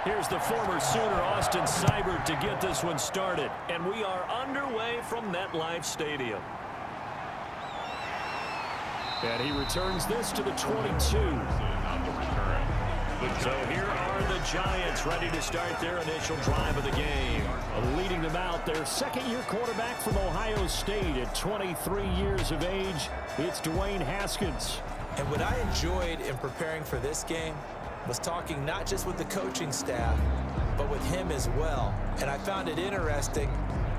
Here's the former Sooner, Austin Seibert, to get this one started. And we are underway from MetLife Stadium. And he returns this to the 22. So here are the Giants ready to start their initial drive of the game. Leading them out, their second-year quarterback from Ohio State at 23 years of age. It's Dwayne Haskins. And what I enjoyed in preparing for this game was talking not just with the coaching staff, but with him as well. And I found it interesting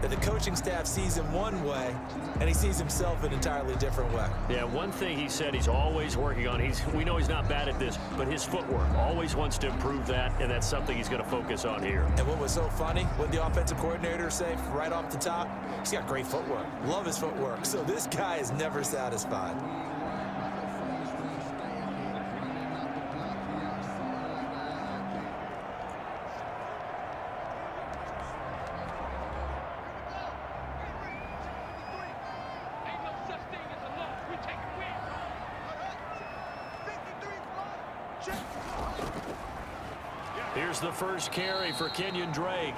that the coaching staff sees him one way, and he sees himself an entirely different way. Yeah, one thing he said he's always working on, we know he's not bad at this, but his footwork, always wants to improve that, and that's something he's going to focus on here. And what was so funny, what the offensive coordinator said right off the top, he's got great footwork. Love his footwork. So this guy is never satisfied. Here's the first carry for Kenyon Drake.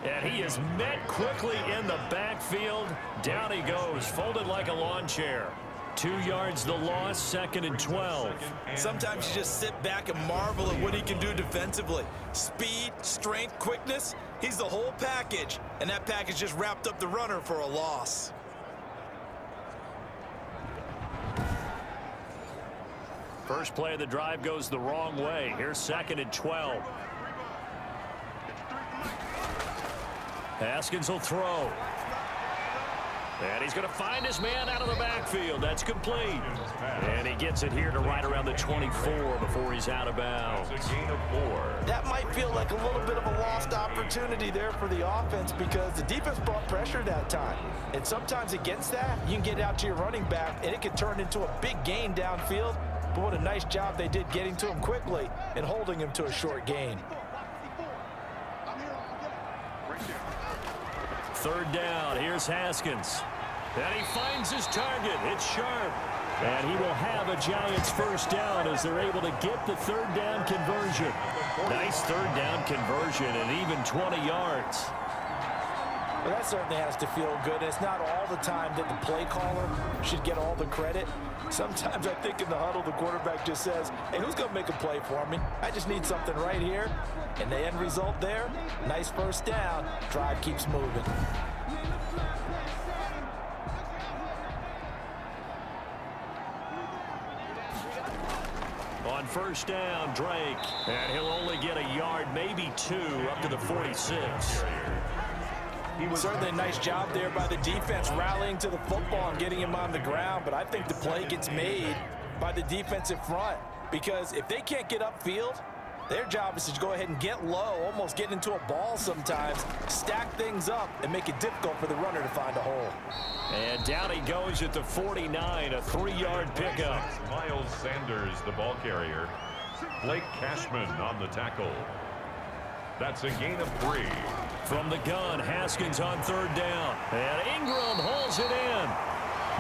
And he is met quickly in the backfield. Down he goes, folded like a lawn chair. 2 yards the loss, 2nd and 12. Sometimes you just sit back and marvel at what he can do defensively. Speed, strength, quickness, he's the whole package. And that package just wrapped up the runner for a loss. First play of the drive goes the wrong way. Here's 2nd and 12. Haskins will throw. And he's going to find his man out of the backfield. That's complete. And he gets it here to right around the 24 before he's out of bounds. That might feel like a little bit of a lost opportunity there for the offense because the defense brought pressure that time. And sometimes against that, you can get out to your running back, and it can turn into a big gain downfield. But what a nice job they did getting to him quickly and holding him to a short gain. 3rd down. Here's Haskins. And he finds his target. It's sharp. And he will have a Giants first down as they're able to get the 3rd down conversion. Nice 3rd down conversion and even 20 yards. Well, that certainly has to feel good. It's not all the time that the play caller should get all the credit. Sometimes I think in the huddle, the quarterback just says, hey, who's going to make a play for me? I just need something right here. And the end result there, nice first down. Drive keeps moving. On first down, Drake. And he'll only get a yard, maybe 2, up to the 46. Certainly a nice job there by the defense rallying to the football and getting him on the ground, but I think the play gets made by the defensive front because if they can't get upfield, their job is to go ahead and get low, almost get into a ball sometimes, stack things up, and make it difficult for the runner to find a hole. And down he goes at the 49, a 3-yard pickup. Miles Sanders, the ball carrier. Blake Cashman on the tackle. That's a gain of 3. From the gun, Haskins on 3rd down. And Ingram holds it in.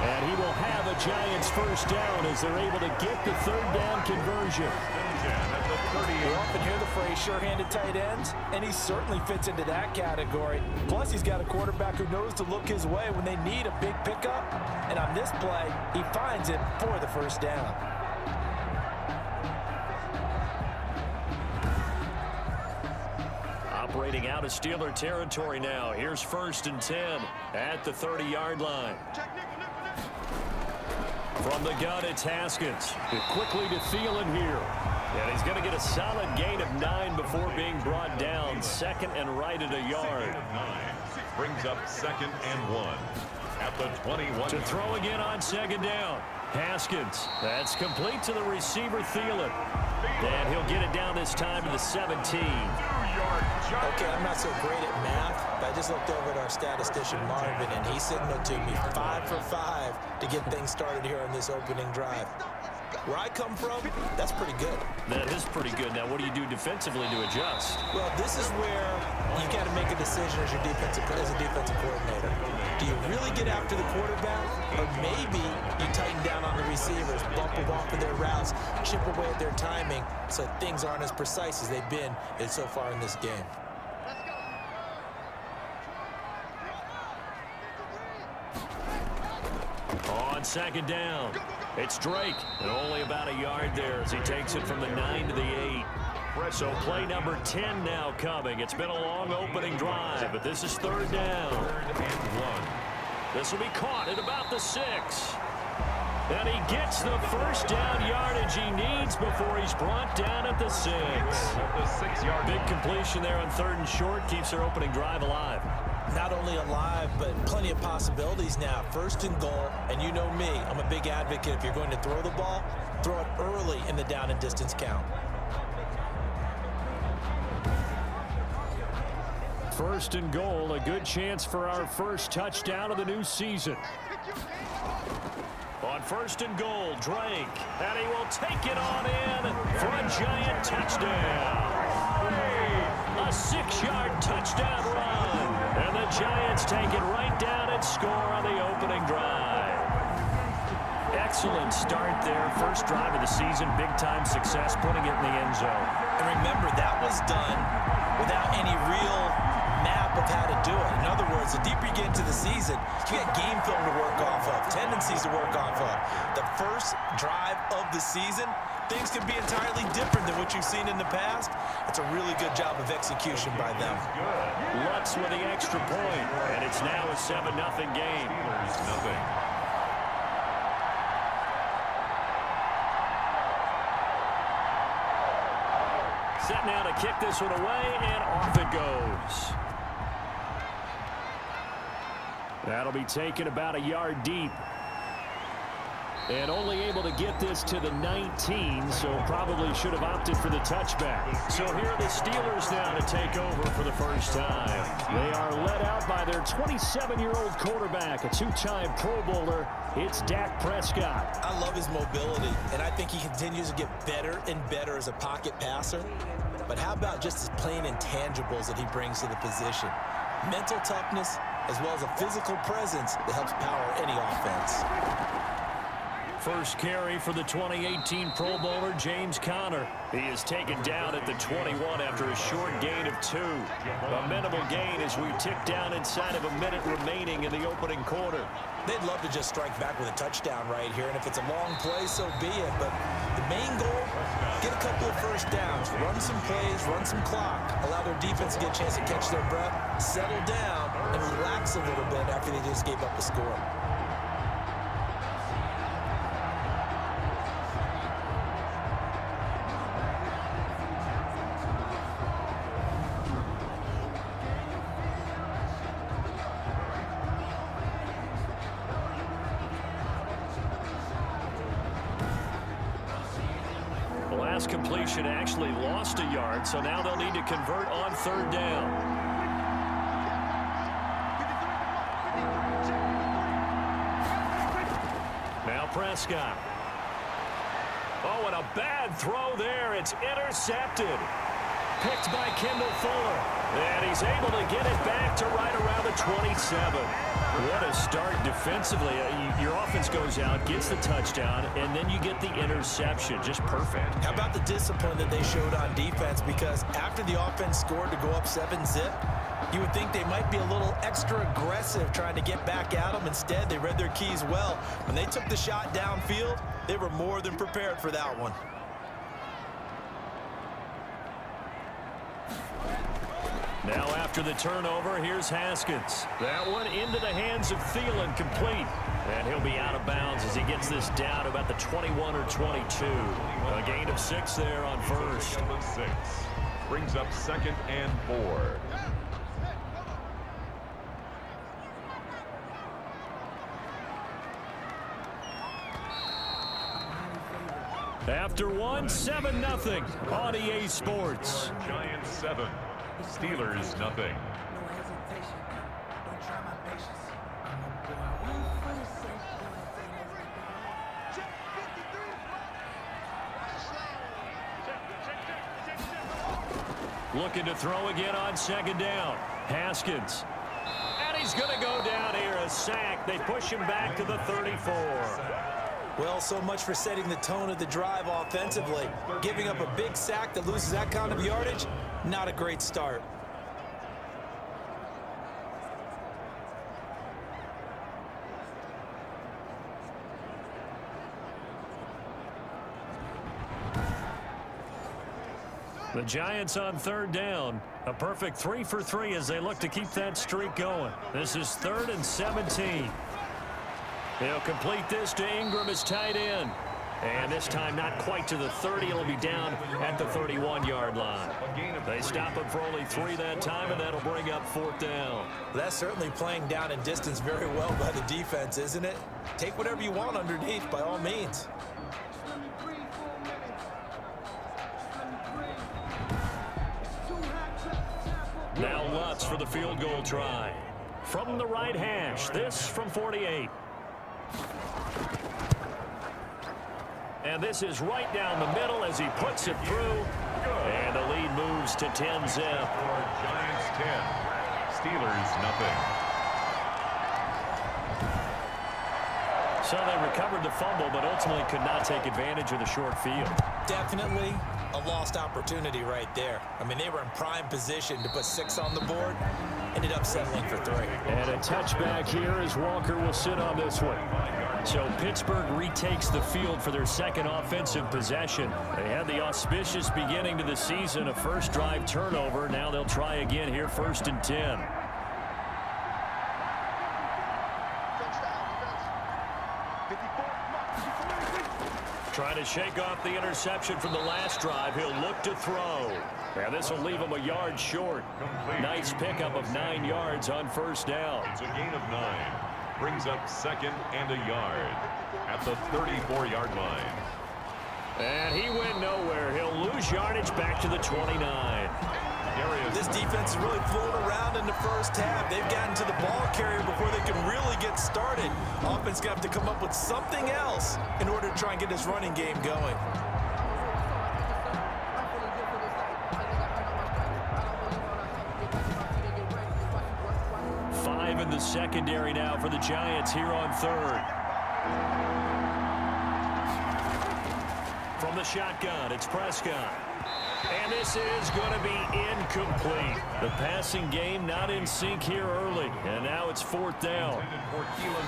And he will have a Giants first down as they're able to get the 3rd down conversion. We often hear the phrase sure-handed tight ends, and he certainly fits into that category. Plus, he's got a quarterback who knows to look his way when they need a big pickup. And on this play, he finds it for the first down. Operating out of Steeler territory now. Here's 1st and 10 at the 30-yard line. From the gun, it's Haskins. Quickly to Thielen here. And he's going to get a solid gain of 9 before being brought down. 2nd and right at a yard. Brings up 2nd and 1 at the 21. To throw again on 2nd down. Haskins. That's complete to the receiver, Thielen. And he'll get it down this time to the 17. Okay, I'm not so great at math, but I just looked over at our statistician, Marvin, and he signaled to me 5 for 5 to get things started here on this opening drive. Where I come from, that's pretty good. That is pretty good. Now, what do you do defensively to adjust? Well, this is where you got to make a decision as a defensive coordinator. Do you really get after the quarterback, or maybe you tighten down on the receivers, bump them off of their routes, chip away at their timing, so things aren't as precise as they've been so far in this game. On second down, it's Drake, and only about a yard there as he takes it from the 9 to the 8. So play number 10 now coming. It's been a long opening drive, but this is third down. Third and 1. This will be caught at about the 6. And he gets the first down yardage he needs before he's brought down at the 6. The 6-yard Big completion there on third and short keeps their opening drive alive. Not only alive, but plenty of possibilities now. First and goal, and you know me, I'm a big advocate. If you're going to throw the ball, throw it early in the down and distance count. First and goal, a good chance for our first touchdown of the new season. On first and goal, Drake, and he will take it on in for a giant touchdown. A 6-yard touchdown run, and the Giants take it right down and score on the opening drive. Excellent start there. First drive of the season, big-time success, putting it in the end zone. And remember, that was done without any real map of how to do it. In other words, the deeper you get into the season, you get game film to work off of, tendencies to work off of. The first drive of the season, things can be entirely different than what you've seen in the past. It's a really good job of execution by them. Lutz with the extra point, and it's now a 7-0 game. Steelers nothing. Set now to kick this one away, and off it goes. That'll be taken about a yard deep. And only able to get this to the 19, so probably should have opted for the touchback. So here are the Steelers now to take over for the first time. They are led out by their 27-year-old quarterback, a 2-time Pro Bowler. It's Dak Prescott. I love his mobility, and I think he continues to get better and better as a pocket passer. But how about just his plain intangibles that he brings to the position? Mental toughness, as well as a physical presence that helps power any offense. First carry for the 2018 Pro Bowler, James Conner. He is taken down at the 21 after a short gain of 2. A minimal gain as we tick down inside of a minute remaining in the opening quarter. They'd love to just strike back with a touchdown right here, and if it's a long play, so be it. But the main goal, get a couple of first downs, run some plays, run some clock, allow their defense to get a chance to catch their breath, settle down, and relax a little bit after they just gave up a score. Last completion actually lost a yard, so now they'll need to convert on third down. Now Prescott. Oh, and a bad throw there. It's intercepted. Picked by Kendall Fuller. And he's able to get it back to right around the 27. What a start defensively. Your offense goes out, gets the touchdown, and then you get the interception. Just perfect. How about the discipline that they showed on defense? Because after the offense scored to go up 7-zip, you would think they might be a little extra aggressive trying to get back at them. Instead, they read their keys well. When they took the shot downfield, they were more than prepared for that one. Now after the turnover, here's Haskins. That one into the hands of Thielen, complete. And he'll be out of bounds as he gets this down about the 21 or 22. A gain of 6 there on first. 6 brings up 2nd and 4. After one, 7-0 on EA Sports. Giants 7. Steelers nothing. Looking to throw again on second down. Haskins. And he's going to go down here, a sack. They push him back to the 34. Well, so much for setting the tone of the drive offensively. Giving up a big sack that loses that kind of yardage, not a great start. The Giants on third down. A perfect 3 for 3 as they look to keep that streak going. This is 3rd and 17. They'll complete this to Ingram as tight end. And this time not quite to the 30. It'll be down at the 31-yard line. They stop him for only 3 that time, and that'll bring up 4th down. That's certainly playing down in distance very well by the defense, isn't it? Take whatever you want underneath, by all means. Now Lutz for the field goal try. From the right hash, this from 48. And this is right down the middle as he puts it through. And the lead moves to 10-zip. Giants 10, Steelers nothing. So they recovered the fumble, but ultimately could not take advantage of the short field. Definitely a lost opportunity right there. I mean, they were in prime position to put 6 on the board. Ended up settling for 3. And a touchback here as Walker will sit on this one. So Pittsburgh retakes the field for their second offensive possession. They had the auspicious beginning to the season, a first drive turnover. Now they'll try again here, 1st and 10. Trying to shake off the interception from the last drive. He'll look to throw. And this will leave him a yard short. Nice pickup of 9 yards on 1st down. It's a gain of 9. Brings up 2nd and a yard at the 34-yard line. And he went nowhere. He'll lose yardage back to the 29. This defense is really flown around in the first half. They've gotten to the ball carrier before they can really get started. Offense going to have to come up with something else in order to try and get this running game going. Five in the secondary now for the Giants here on 3rd. From the shotgun, it's Prescott. And this is going to be incomplete. The passing game not in sync here early. And now it's 4th down.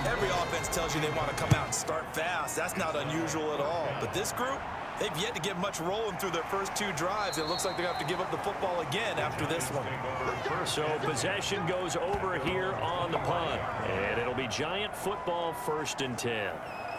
Every offense tells you they want to come out and start fast. That's not unusual at all. But this group, they've yet to get much rolling through their first 2 drives. It looks like they're going to have to give up the football again after this one. So possession goes over here on the punt. And it'll be Giant football, 1st and 10.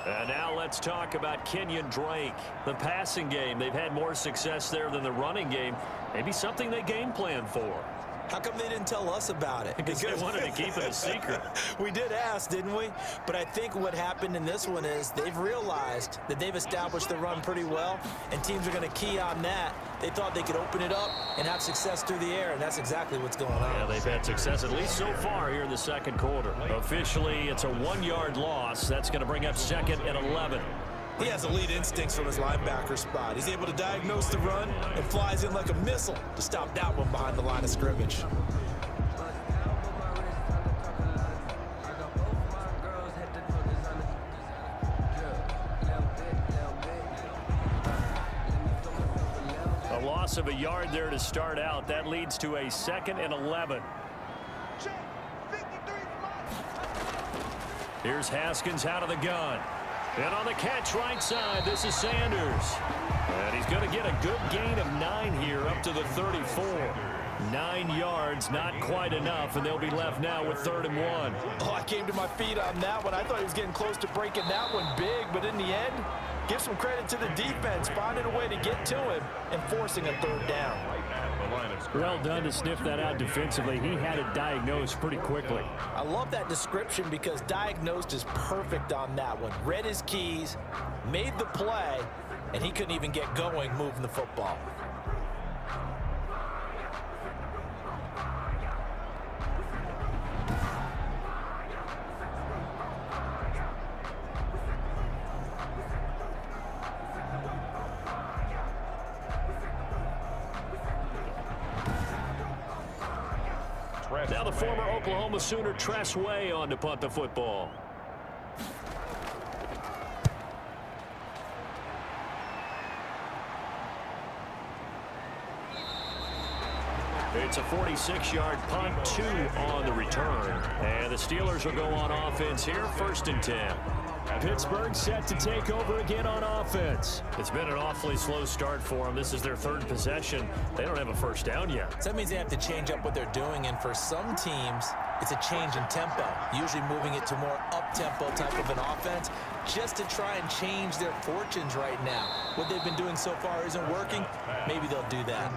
And now let's talk about Kenyon Drake. The passing game, they've had more success there than the running game. Maybe something they game plan for. How come they didn't tell us about it? Because they wanted to keep it a secret. We did ask, didn't we? But I think what happened in this one is they've realized that they've established the run pretty well, and teams are going to key on that. They thought they could open it up and have success through the air, and that's exactly what's going on. Yeah, they've had success at least so far here in the second quarter. Officially, it's a 1-yard loss. That's going to bring up 2nd and 11. He has elite instincts from his linebacker spot. He's able to diagnose the run and flies in like a missile to stop that one behind the line of scrimmage. A loss of a yard there to start out. That leads to a 2nd and 11. Here's Haskins out of the gun. And on the catch right side, this is Sanders. And he's going to get a good gain of 9 here up to the 34. 9 yards, not quite enough, and they'll be left now with 3rd and 1. Oh, I came to my feet on that one. I thought he was getting close to breaking that one big, but in the end, give some credit to the defense, finding a way to get to him and forcing a 3rd down. Well done to sniff that out defensively. He had it diagnosed pretty quickly. I love that description because diagnosed is perfect on that one. Read his keys, made the play, and he couldn't even get going moving the football. Now the former Oklahoma Sooner Tress Way on to punt the football. It's a 46-yard punt, 2 on the return. And the Steelers will go on offense here, 1st and 10. Pittsburgh set to take over again on offense. It's been an awfully slow start for them. This is their 3rd possession. They don't have a first down yet. So that means they have to change up what they're doing, and for some teams, it's a change in tempo, usually moving it to more up-tempo type of an offense just to try and change their fortunes right now. What they've been doing so far isn't working. Maybe they'll do that.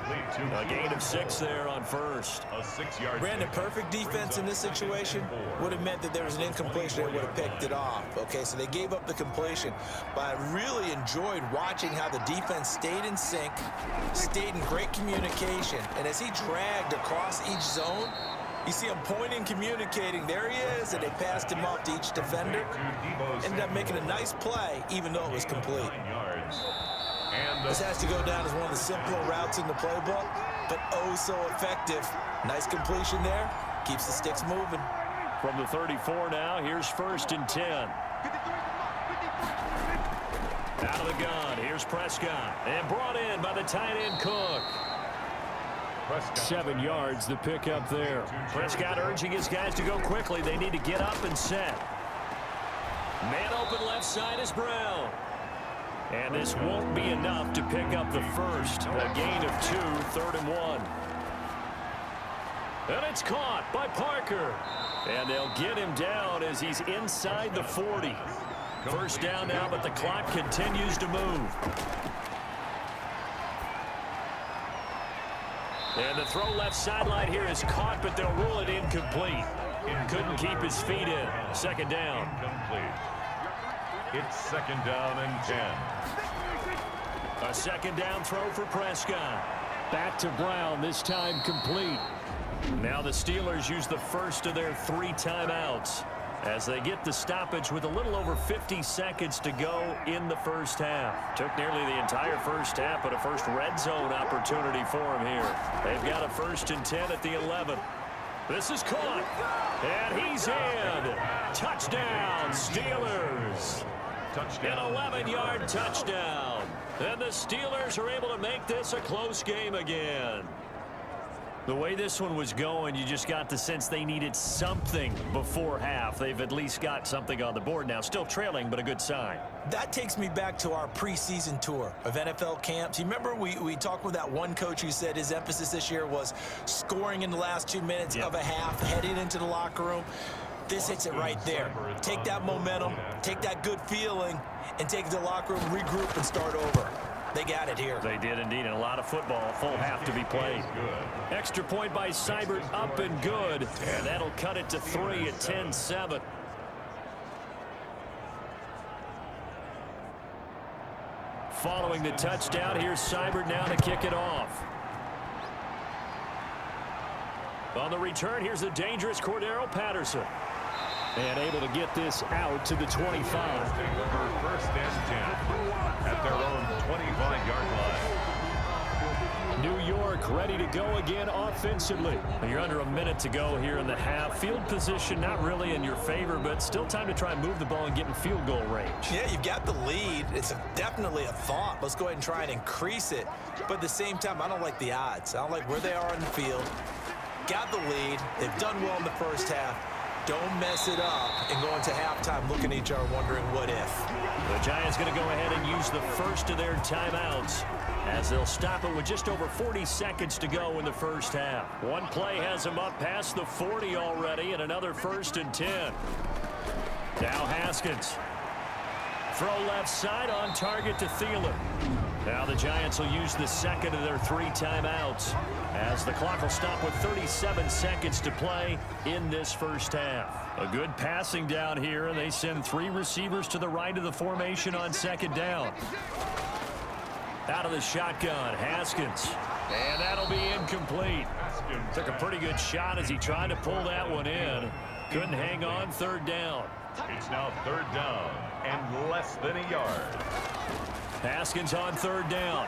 A gain of 6 there on 1st. A 6-yard. Brandon, perfect defense in this situation would have meant that there was an incompletion that would have picked it off. Okay, so they gave up the completion, but I really enjoyed watching how the defense stayed in sync, stayed in great communication, and as he dragged across each zone, you see him pointing, communicating. There he is, and they passed him off to each defender. Ended up making a nice play, even though it was complete. This has to go down as one of the simpler routes in the playbook, but oh so effective. Nice completion there. Keeps the sticks moving. From the 34 now, here's 1st and 10. Out of the gun, here's Prescott. And brought in by the tight end Cook. 7 yards, the pickup there. Prescott urging his guys to go quickly. They need to get up and set. Man open left side is Brown. And this won't be enough to pick up the first. A gain of 2, 3rd and 1. And it's caught by Parker. And they'll get him down as he's inside the 40. First down now, but the clock continues to move. And the throw left sideline here is caught, but they'll rule it incomplete. Couldn't keep his feet in. 2nd down. Incomplete. It's 2nd down and 10. A 2nd down throw for Prescott. Back to Brown, this time complete. Now the Steelers use the first of their 3 timeouts as they get the stoppage with a little over 50 seconds to go in the first half. Took nearly the entire first half, but a first red zone opportunity for them here. They've got a 1st and 10 at the 11. This is caught, and he's in. Touchdown, Steelers. An 11-yard touchdown. And the Steelers are able to make this a close game again. The way this one was going, you just got the sense they needed something before half. They've at least got something on the board now. Still trailing, but a good sign. That takes me back to our preseason tour of NFL camps. You remember we talked with that one coach who said his emphasis this year was scoring in the last 2 minutes of a half, heading into the locker room. This hits it right there. Take that momentum, take that good feeling, and take it to the locker room, regroup, and start over. They got it here. They did indeed, and a lot of football, full half to be played. Extra point by Seibert, up and good, and that'll cut it to 3 at 10-7. Following the touchdown, here's Seibert now to kick it off. On the return, here's the dangerous Cordero Patterson. And able to get this out to the 25. 1st and 10 at their own 25-yard line. New York ready to go again offensively. You're under a minute to go here in the half. Field position not really in your favor, but still time to try and move the ball and get in field goal range. Yeah, you've got the lead. It's definitely a thought. Let's go ahead and try and increase it. But at the same time, I don't like the odds. I don't like where they are in the field. Got the lead. They've done well in the first half. Don't mess it up and go into halftime looking at each other wondering what if. The Giants going to go ahead and use the first of their timeouts as they'll stop it with just over 40 seconds to go in the first half. One play has them up past the 40 already, and another 1st and 10. Now Haskins. Throw left side on target to Thielen. Now the Giants will use the second of their 3 timeouts as the clock will stop with 37 seconds to play in this first half. A good passing down here, and they send 3 receivers to the right of the formation on 2nd down. Out of the shotgun, Haskins. And that'll be incomplete. Took a pretty good shot as he tried to pull that one in. Couldn't hang on, 3rd down. It's now 3rd down and less than a yard. Haskins on 3rd down.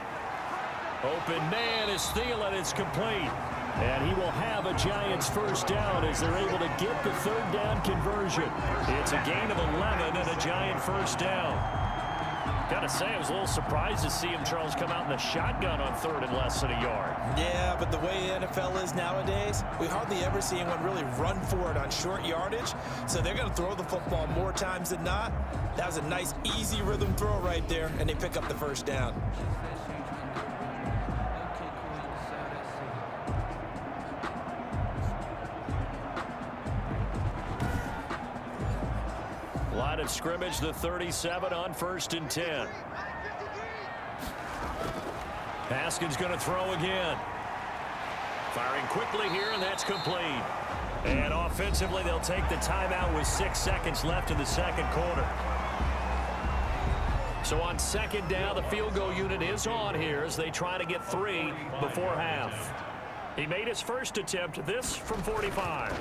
Open man is Thielen. It's complete. And he will have a Giants first down as they're able to get the third down conversion. It's a gain of 11 and a Giant first down. Got to say, I was a little surprised to see him, Charles, come out in the shotgun on third and less than a yard. Yeah, but the way the NFL is nowadays, we hardly ever see anyone really run for it on short yardage. So they're going to throw the football more times than not. That was a nice, easy rhythm throw right there, and they pick up the first down. Line of scrimmage, the 37 on 1st and 10. Haskins going to throw again. Firing quickly here, and that's complete. And offensively, they'll take the timeout with 6 seconds left in the second quarter. So on second down, the field goal unit is on here as they try to get 3 before half. He made his first attempt, this from 45.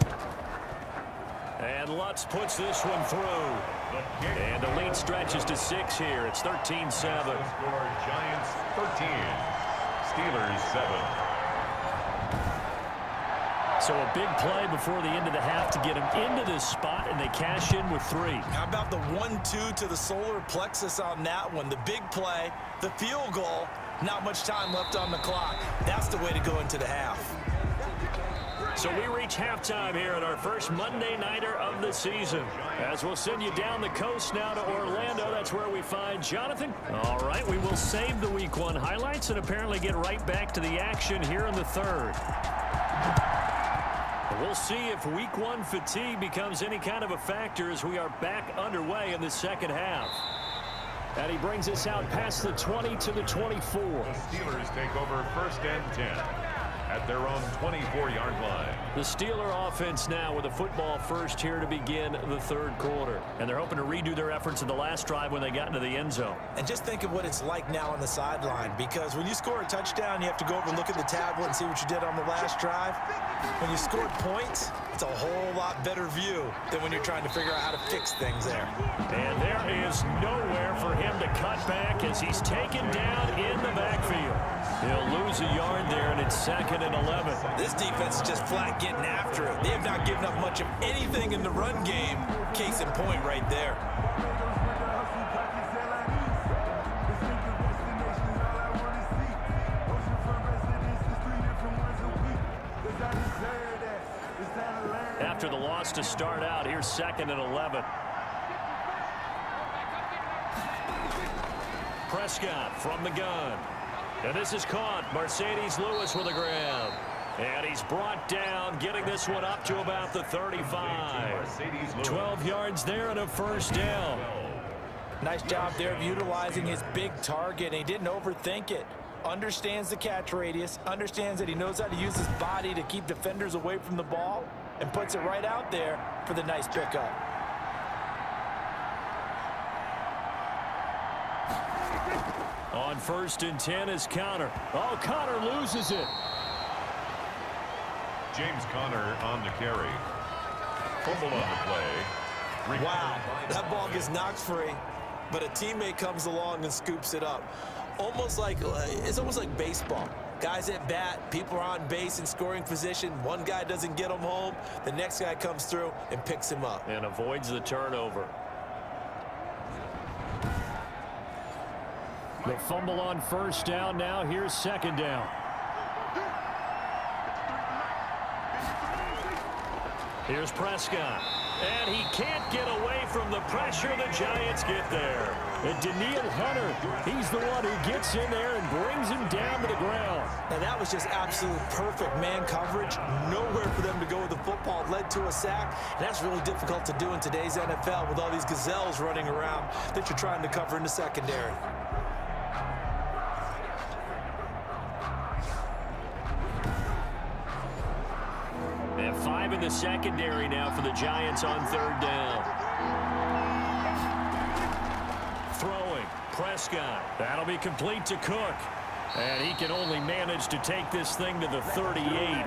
And Lutz puts this one through. And the lead stretches to 6 here. It's 13-7. Score Giants 13, Steelers 7. So a big play before the end of the half to get him into this spot, and they cash in with 3. How about the 1-2 to the solar plexus on that one? The big play, the field goal, not much time left on the clock. That's the way to go into the half. So we reach halftime here at our first Monday Nighter of the season. As we'll send you down the coast now to Orlando. That's where we find Jonathan. All right, we will save the Week 1 highlights and apparently get right back to the action here in the third. We'll see if Week 1 fatigue becomes any kind of a factor as we are back underway in the second half. And he brings us out past the 20 to the 24. The Steelers take over 1st and 10. At their own 24-yard line. The Steeler offense now with a football first here to begin the third quarter. And they're hoping to redo their efforts in the last drive when they got into the end zone. And just think of what it's like now on the sideline, because when you score a touchdown, you have to go over and look at the tablet and see what you did on the last drive. When you scored points, it's a whole lot better view than when you're trying to figure out how to fix things there. And there is nowhere for him to cut back as he's taken down in the backfield. He'll lose a yard there, and it's 2nd and 11. This defense is just flat getting after it. They have not given up much of anything in the run game. Case in point right there. After the loss to start out, here's 2nd and 11. Prescott from the gun. And this is caught. Mercedes Lewis with a grab. And he's brought down, getting this one up to about the 35. 12 yards there and a first down. Nice job there of utilizing his big target. He didn't overthink it. Understands the catch radius. Understands that he knows how to use his body to keep defenders away from the ball. And puts it right out there for the nice pickup. On 1st and 10 is Conner. Oh, Conner loses it. James Conner on the carry. Fumble on the play. Wow, that ball gets knocked free, but a teammate comes along and scoops it up. It's almost like baseball. Guys at bat, people are on base in scoring position. One guy doesn't get him home. The next guy comes through and picks him up. And avoids the turnover. The fumble on first down now. Here's 2nd down. Here's Prescott. And he can't get away from the pressure. The Giants get there. And Daniil Hunter, he's the one who gets in there and brings him down to the ground. And that was just absolute perfect man coverage. Nowhere for them to go with the football. It led to a sack. And that's really difficult to do in today's NFL with all these gazelles running around that you're trying to cover in the secondary. And 5 in the secondary now for the Giants on 3rd down. Throwing, Prescott. That'll be complete to Cook. And he can only manage to take this thing to the 38,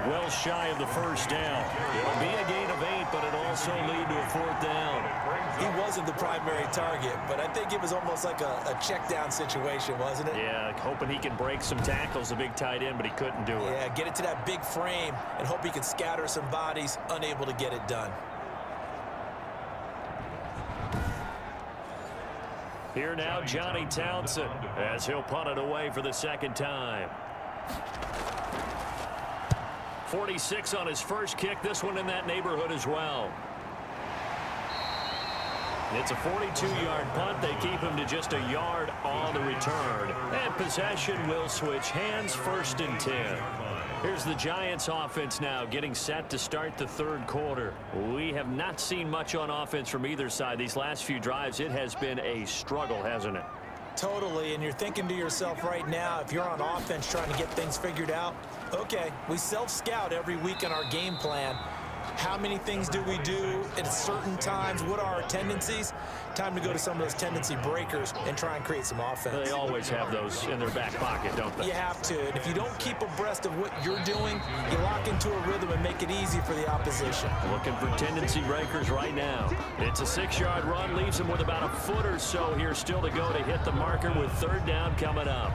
well shy of the first down. It'll be a gain of 8, but it'll also lead to a 4th down. He wasn't the primary target, but I think it was almost like a check down situation, wasn't it? Yeah, hoping he can break some tackles, a big tight end, but he couldn't do it. Yeah, get it to that big frame and hope he can scatter some bodies, unable to get it done. Here now, Johnny Townsend, as he'll punt it away for the 2nd time. 46 on his first kick, this one in that neighborhood as well. It's a 42-yard punt. They keep him to just a yard on the return. And possession will switch hands, 1st and 10. Here's the Giants offense now getting set to start the 3rd quarter. We have not seen much on offense from either side. These last few drives, it has been a struggle, hasn't it? Totally, and you're thinking to yourself right now, if you're on offense trying to get things figured out, okay, we self-scout every week in our game plan. How many things do we do at certain times? What are our tendencies? Time to go to some of those tendency breakers and try and create some offense. They always have those in their back pocket, don't they? You have to. And if you don't keep abreast of what you're doing, you lock into a rhythm and make it easy for the opposition. Looking for tendency breakers right now. It's a 6-yard run, leaves him with about a foot or so here still to go to hit the marker with 3rd down coming up.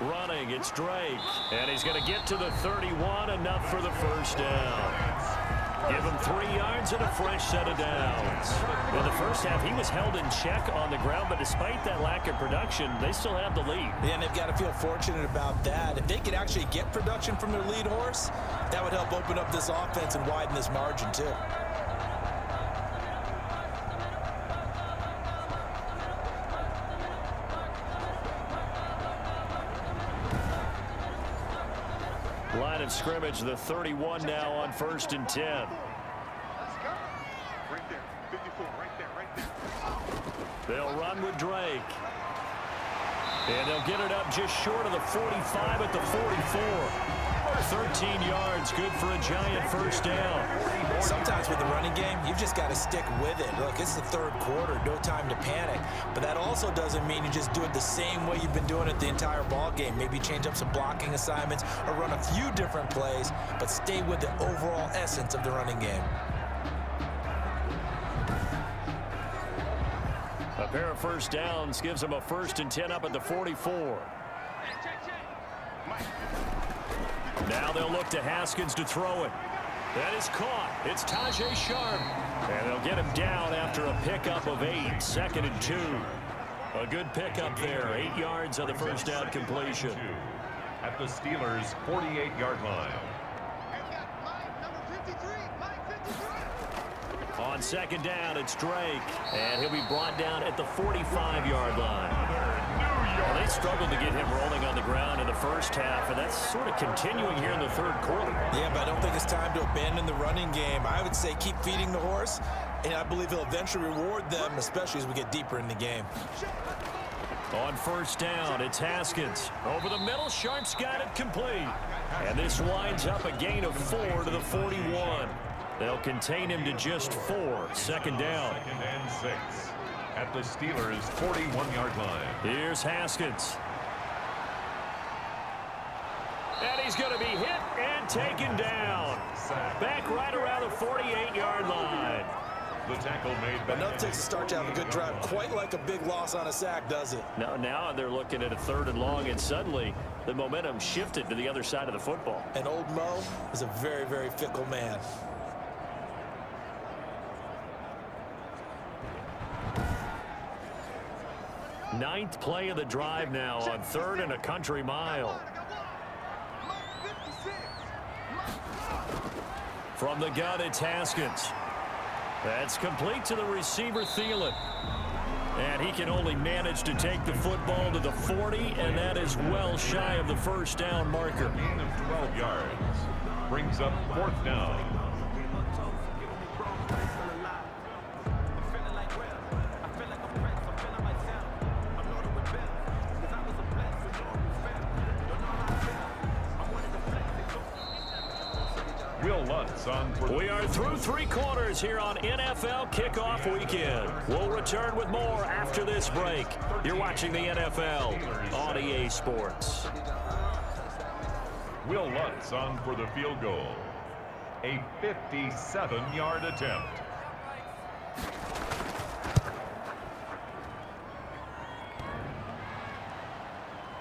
Running, it's Drake, and he's going to get to the 31, enough for the 1st down. Give him 3 yards and a fresh set of downs. In the first half, he was held in check on the ground, but despite that lack of production, they still have the lead. Yeah, and they've got to feel fortunate about that. If they could actually get production from their lead horse, that would help open up this offense and widen this margin too. Line of scrimmage, the 31 now on 1st and 10. Let's go. Right there. 54, right there. They'll run with Drake. And they'll get it up just short of the 45 at the 44. 13 yards, good for a Giant 1st down. Sometimes with the running game, you've just got to stick with it. Look, it's the 3rd quarter, no time to panic. But that also doesn't mean you just do it the same way you've been doing it the entire ball game. Maybe change up some blocking assignments or run a few different plays, but stay with the overall essence of the running game. A pair of 1st downs gives them a 1st and 10 up at the 44. Now they'll look to Haskins to throw it. That is caught. It's Tajay Sharp. And they'll get him down after a pickup of 8. 2nd and 2. A good pickup there. 8 yards on the 1st down completion. At the Steelers' 48-yard line. On 2nd down, it's Drake. And he'll be brought down at the 45-yard line. Well, they struggled to get him rolling on the ground in the first half, and that's sort of continuing here in the 3rd quarter. Yeah, but I don't think it's time to abandon the running game. I would say keep feeding the horse, and I believe he'll eventually reward them, especially as we get deeper in the game. On 1st down, it's Haskins. Over the middle, Sharp's got it complete. And this winds up a gain of 4 to the 41. They'll contain him to just 4. 2nd down. 2nd and 6. At the Steelers' 41-yard line. Here's Haskins. And he's going to be hit and taken down. Back right around the 48-yard line. The tackle made by Enough takes a start to have a good drive. Quite like a big loss on a sack, does it? Now they're looking at a 3rd and long, and suddenly the momentum shifted to the other side of the football. And old Mo is a very, very fickle man. Ninth play of the drive now on 3rd and a country mile. From the gun, it's Haskins. That's complete to the receiver, Thielen. And he can only manage to take the football to the 40, and that is well shy of the 1st down marker. gain of 12 yards. Brings up 4th down. Will through three quarters here on NFL Kickoff Weekend. We'll return with more after this break. You're watching the NFL on EA Sports. Will Lutz on for the field goal. A 57-yard attempt.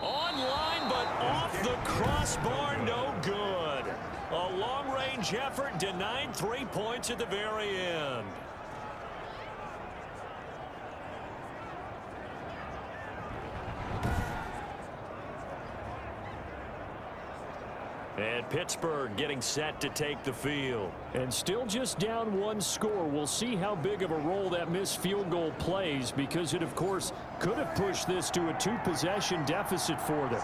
Online, but off the crossbar, no good. A long-range effort denied 3 points at the very end. And Pittsburgh getting set to take the field. And still just down one score. We'll see how big of a role that missed field goal plays, because it, of course, could have pushed this to a 2-possession deficit for them.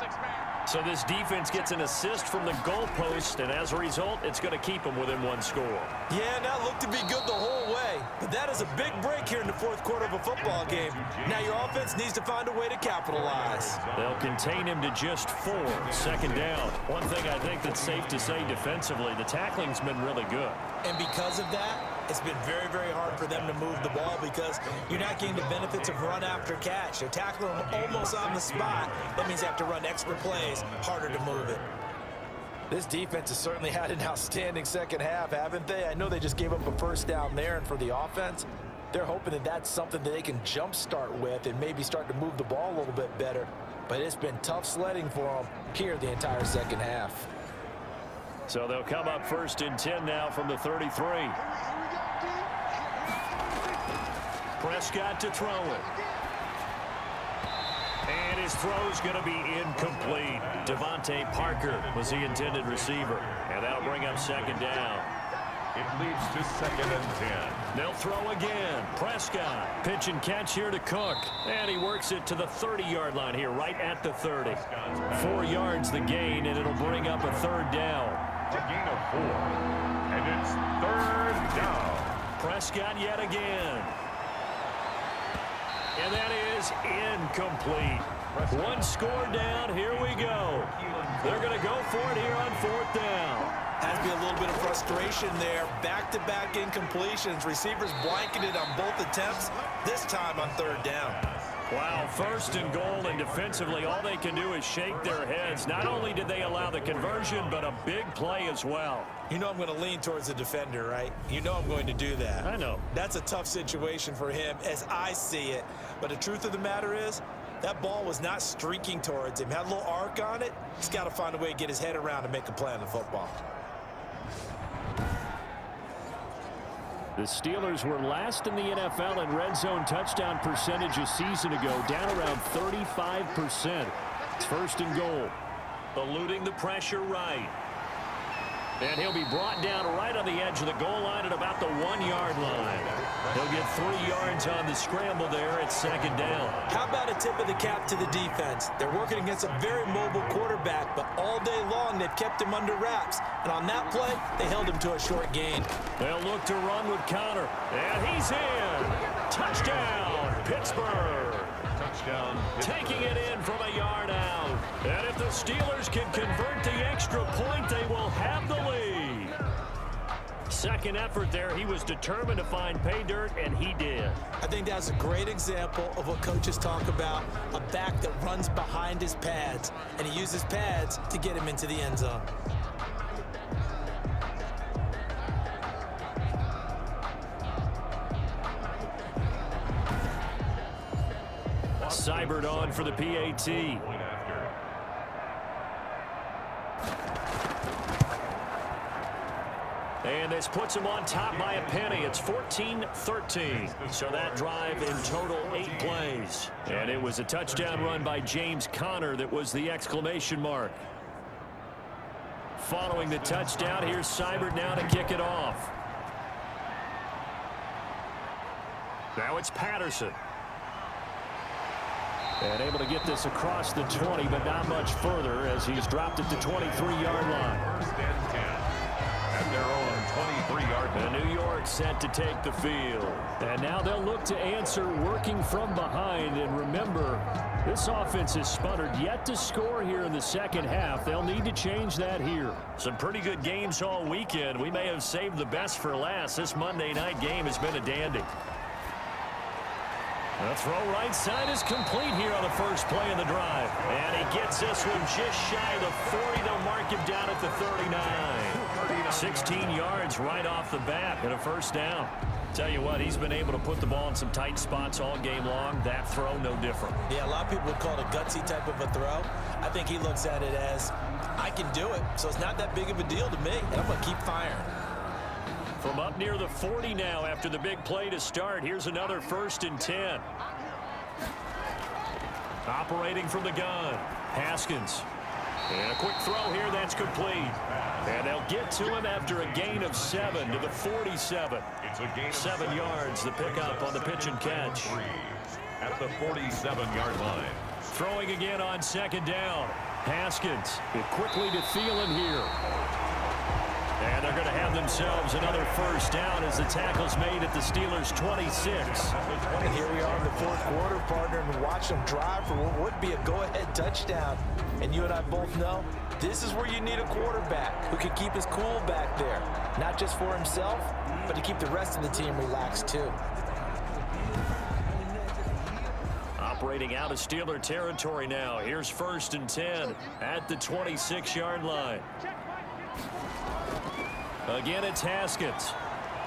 So this defense gets an assist from the goalpost, and as a result, it's going to keep them within one score. Yeah, that looked to be good the whole way. But that is a big break here in the fourth quarter of a football game. Now your offense needs to find a way to capitalize. They'll contain him to just 4. Second down. One thing I think that's safe to say defensively, the tackling's been really good. And because of that, it's been very, very hard for them to move the ball because you're not getting the benefits of run after catch. They're tackling them almost on the spot. That means you have to run extra plays, harder to move it. This defense has certainly had an outstanding second half, haven't they? I know they just gave up a first down there, and for the offense, they're hoping that that's something that they can jumpstart with and maybe start to move the ball a little bit better. But it's been tough sledding for them here the entire second half. So they'll come up 1st and 10 now from the 33. Prescott to throw it. And his throw's going to be incomplete. Devontae Parker was the intended receiver. And that'll bring up second down. It leads to 2nd and 10. They'll throw again. Prescott. Pitch and catch here to Cook. And he works it to the 30-yard line here, right at the 30. 4 yards the gain, and it'll bring up a 3rd down. A gain of 4. And it's 3rd down. Prescott yet again. And that is incomplete. One score down. Here we go. They're going to go for it here on 4th down. Has to be a little bit of frustration there. Back-to-back incompletions. Receivers blanketed on both attempts, this time on 3rd down. Wow, 1st and goal, and defensively all they can do is shake their heads. Not only did they allow the conversion, but a big play as well. You know I'm going to lean towards the defender, right? You know I'm going to do that. I know. That's a tough situation for him as I see it. But the truth of the matter is, that ball was not streaking towards him. Had a little arc on it. He's got to find a way to get his head around and make a play on the football. The Steelers were last in the NFL in red zone touchdown percentage a season ago, down around 35%. It's 1st and goal. Eluding the pressure right. And he'll be brought down right on the edge of the goal line at about the 1-yard line. He'll get 3 yards on the scramble there at 2nd down. How about a tip of the cap to the defense? They're working against a very mobile quarterback, but all day long they've kept him under wraps. And on that play, they held him to a short gain. They'll look to run with Connor. And he's in. Touchdown, Pittsburgh. Touchdown. Taking it in from a yard out. And if the Steelers can convert the extra point, they will have the lead. Second effort there. He was determined to find pay dirt, and he did. I think that's a great example of what coaches talk about, a back that runs behind his pads, and he uses pads to get him into the end zone. Seibert on for the PAT. And this puts him on top by a penny. It's 14-13. So that drive in total 8 plays. And it was a touchdown run by James Conner that was the exclamation mark. Following the touchdown, here's Seibert now to kick it off. Now it's Patterson. And able to get this across the 20, but not much further as he's dropped it to 23-yard line. 1st and 10. At their own 23-yard line. And New York quarterback set to take the field. And now they'll look to answer working from behind. And remember, this offense has sputtered yet to score here in the second half. They'll need to change that here. Some pretty good games all weekend. We may have saved the best for last. This Monday night game has been a dandy. The throw right side is complete here on the first play of the drive. And he gets this one just shy of the 40. They'll mark him down at the 39. 16 yards right off the bat and a first down. Tell you what, he's been able to put the ball in some tight spots all game long. That throw, no different. Yeah, a lot of people would call it a gutsy type of a throw. I think he looks at it as, I can do it, so it's not that big of a deal to me, and I'm going to keep firing. From up near the 40 now after the big play to start. Here's another 1st and 10. Operating from the gun, Haskins. And a quick throw here, that's complete. And they'll get to him after a gain of 7 to the 47. It's a gain of 7 yards, the pickup on the pitch and catch. At the 47-yard line. Throwing again on 2nd down. Haskins, it quickly to Thielen here. And they're going to have themselves another first down as the tackle's made at the Steelers' 26. And here we are in the 4th quarter, partner, and watch them drive for what would be a go-ahead touchdown. And you and I both know this is where you need a quarterback who can keep his cool back there. Not just for himself, but to keep the rest of the team relaxed too. Operating out of Steeler territory now. Here's 1st and 10 at the 26-yard line. Again, it's Haskins.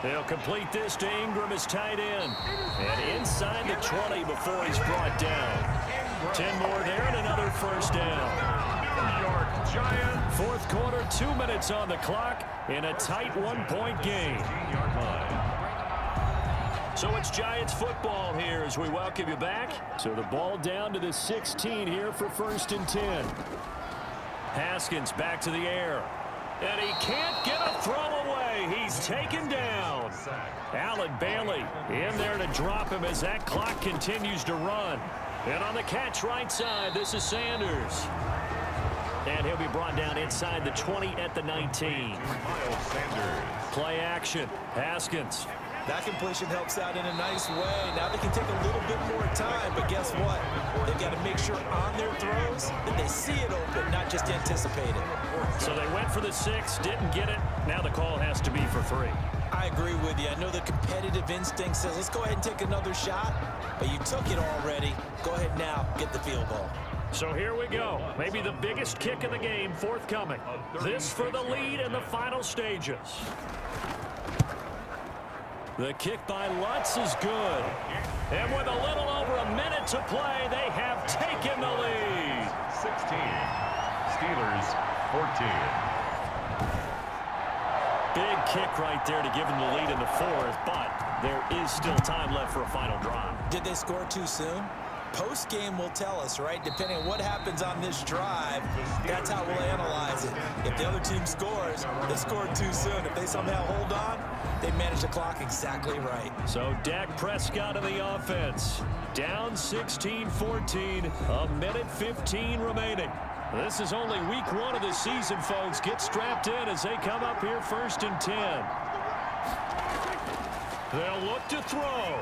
They'll complete this to Ingram as tight end. And inside the 20 before he's brought down. 10 more there and another first down. New York Giants. 4th quarter, 2 minutes on the clock in a tight 1-point game. So it's Giants football here as we welcome you back. So the ball down to the 16 here for 1st and 10. Haskins back to the air. And he can't get a throw away. He's taken down. Allen Bailey in there to drop him as that clock continues to run. And on the catch right side, this is Sanders. And he'll be brought down inside the 20 at the 19. Miles Sanders. Play action. Haskins. That completion helps out in a nice way. Now they can take a little bit more time, but guess what? They've got to make sure on their throws that they see it open, not just anticipate it. So they went for the 6, didn't get it. Now the call has to be for 3. I agree with you. I know the competitive instinct says, let's go ahead and take another shot, but you took it already. Go ahead now, get the field goal. So here we go. Maybe the biggest kick of the game forthcoming. This for the lead in the final stages. The kick by Lutz is good. And with a little over a minute to play, they have taken the lead. 16. Steelers 14. Big kick right there to give them the lead in the 4th, but there is still time left for a final drive. Did they score too soon? Post-game will tell us, right? Depending on what happens on this drive, that's how we'll analyze it. If the other team scores, they scored too soon. If they somehow hold on, they manage the clock exactly right. So Dak Prescott in the offense. Down 16-14, a minute 15 remaining. This is only week 1 of the season, folks. Get strapped in as they come up here 1st and 10. They'll look to throw.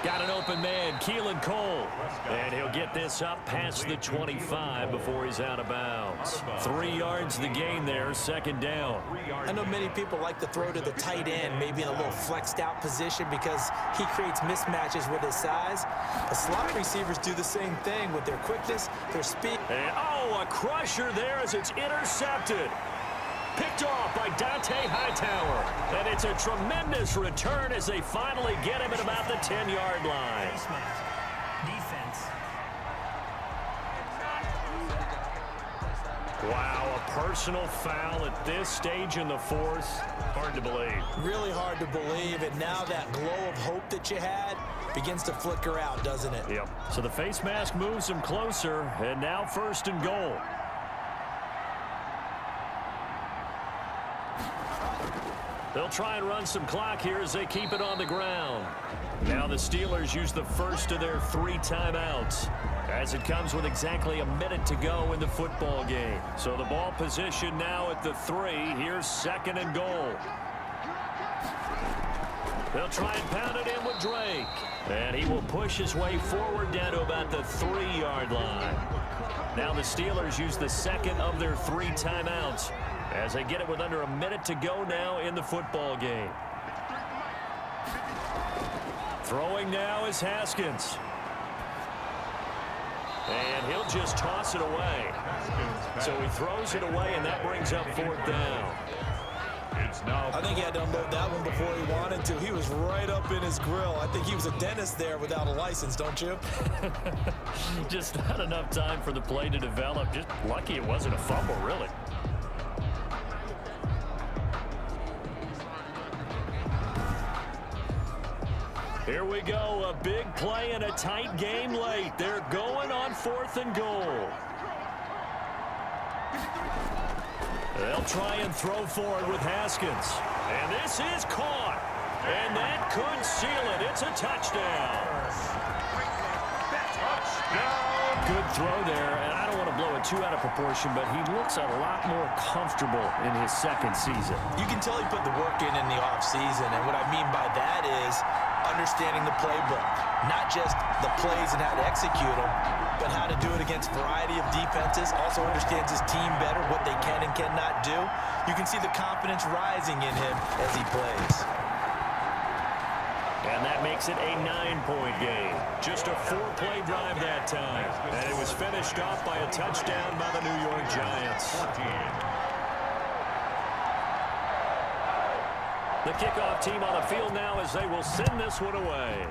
Got an open man, Keelan Cole. And he'll get this up past the 25 before he's out of bounds. 3 yards the gain there, 2nd down. I know many people like to throw to the tight end, maybe in a little flexed out position because he creates mismatches with his size. The slot receivers do the same thing with their quickness, their speed. And, a crusher there as it's intercepted. Picked off by Dante Hightower. And it's a tremendous return as they finally get him at about the 10-yard line. Defense. Wow, a personal foul at this stage in the 4th. Hard to believe. Really hard to believe, and now that glow of hope that you had begins to flicker out, doesn't it? Yep. So the face mask moves him closer, and now 1st and goal. They'll try and run some clock here as they keep it on the ground. Now the Steelers use the first of their 3 timeouts as it comes with exactly a minute to go in the football game. So the ball position now at the 3. Here's 2nd and goal. They'll try and pound it in with Drake. And he will push his way forward down to about the 3-yard line. Now the Steelers use the second of their 3 timeouts as they get it with under a minute to go now in the football game. Throwing now is Haskins. And he'll just toss it away. So he throws it away, and that brings up 4th down. I think he had to unload that one before he wanted to. He was right up in his grill. I think he was a dentist there without a license, don't you? Just not enough time for the play to develop. Just lucky it wasn't a fumble, really. Here we go, a big play and a tight game late. They're going on 4th and goal. They'll try and throw forward with Haskins. And this is caught. And that could seal it. It's a touchdown. Good throw there, and I don't want to blow it too out of proportion, but he looks a lot more comfortable in his second season. You can tell he put the work in the offseason, and what I mean by that is understanding the playbook. Not just the plays and how to execute them, but how to do it against a variety of defenses. Also understands his team better, what they can and cannot do. You can see the confidence rising in him as he plays. And that makes it a 9-point game. Just a 4-play drive that time. And it was finished off by a touchdown by the New York Giants. The kickoff team on the field now as they will send this one away.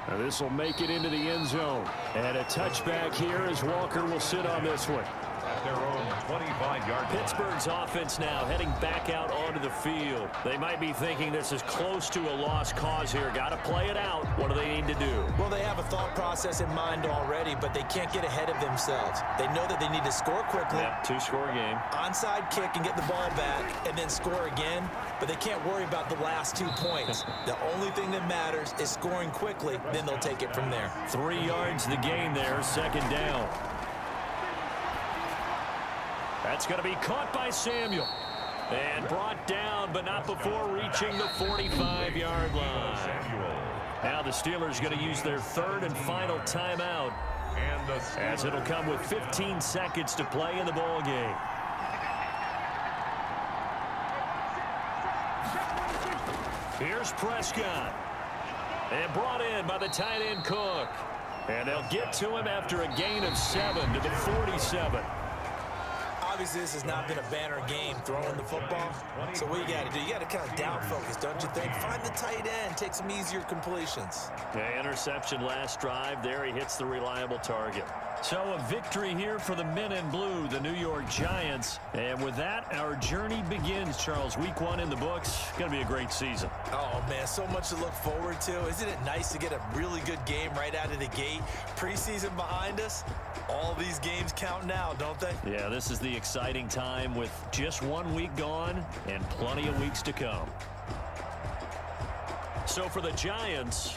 Now this will make it into the end zone. And a touchback here as Walker will sit on this one. At their own 25-yard line. Pittsburgh's offense now heading back out onto the field. They might be thinking this is close to a lost cause here. Got to play it out. What do they need to do? Well, they have a thought process in mind already, but they can't get ahead of themselves. They know that they need to score quickly. Yeah, 2-score game. Onside kick and get the ball back and then score again, but they can't worry about the last 2 points. The only thing that matters is scoring quickly, then they'll take it from there. 3 yards the gain there, 2nd down. That's going to be caught by Samuel. And brought down, but not before reaching the 45-yard line. Now the Steelers going to use their 3rd and final timeout, as it'll come with 15 seconds to play in the ball game. Here's Prescott. And brought in by the tight end Cook. And they'll get to him after a gain of 7 to the 47. Obviously, this has not been a banner game throwing the football. So what you got to do, you got to kind of down focus, don't you think? Find the tight end, take some easier completions. Yeah, interception last drive. There he hits the reliable target. So a victory here for the men in blue, the New York Giants. And with that, our journey begins, Charles. Week 1 in the books. Going to be a great season. Oh, man, so much to look forward to. Isn't it nice to get a really good game right out of the gate? Preseason behind us. All these games count now, don't they? Yeah, this is the exciting time with just 1 week gone and plenty of weeks to come. So for the Giants...